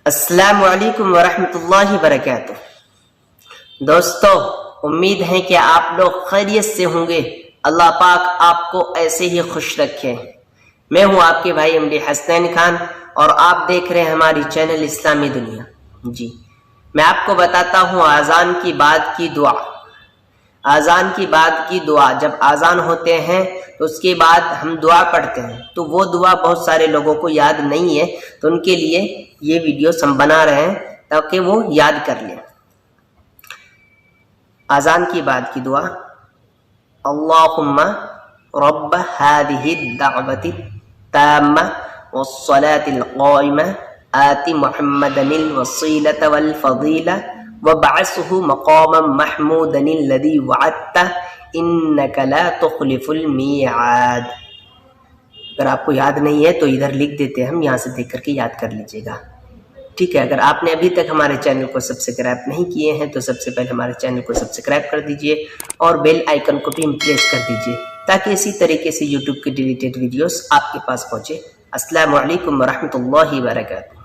السلام علیکم ورحمتہ اللہ وبرکاتہ۔ دوستو، امید ہے کہ آپ لوگ خیریت سے ہوں گے۔ اللہ پاک آپ کو ایسے ہی خوش رکھے۔ میں ہوں آپ کے بھائی امید حسنین خان اور آپ دیکھ رہے ہیں ہماری چینل اسلامی دنیا۔ جی، میں آپ کو بتاتا ہوں اذان کی بعد کی دعا۔ اذان کی بعد کی دعا، جب اذان ہوتے ہیں تو اس کے بعد ہم دعا پڑھتے ہیں، تو وہ دعا بہت سارے لوگوں کو یاد نہیں ہے، تو ان کے لیے یہ ویڈیوز ہم بنا رہے ہیں تاکہ وہ یاد کر لیں۔ اذان کی بعد کی دعا: اللہم رب هذه الدعوة التامة والصلاة القائمة آت محمدا الوسیلة والفضیلة وابعثه مقاما محمودا الذي وعدته انك لا تخلف الميعاد۔ اگر آپ کو یاد نہیں ہے تو ادھر لکھ دیتے ہیں، ہم یہاں سے دیکھ کر کے یاد کر لیجئے گا، ٹھیک ہے۔ اگر آپ نے ابھی تک ہمارے چینل کو سبسکرائب نہیں کیے ہیں تو سب سے پہلے ہمارے چینل کو سبسکرائب کر دیجئے اور بیل آئیکن کو بھی پریس کر دیجئے تاکہ اسی طریقے سے یوٹیوب کی ڈیلیٹڈ ویڈیوز آپ کے پاس پہنچے۔ السلام علیکم ورحمتہ اللہ وبرکاتہ۔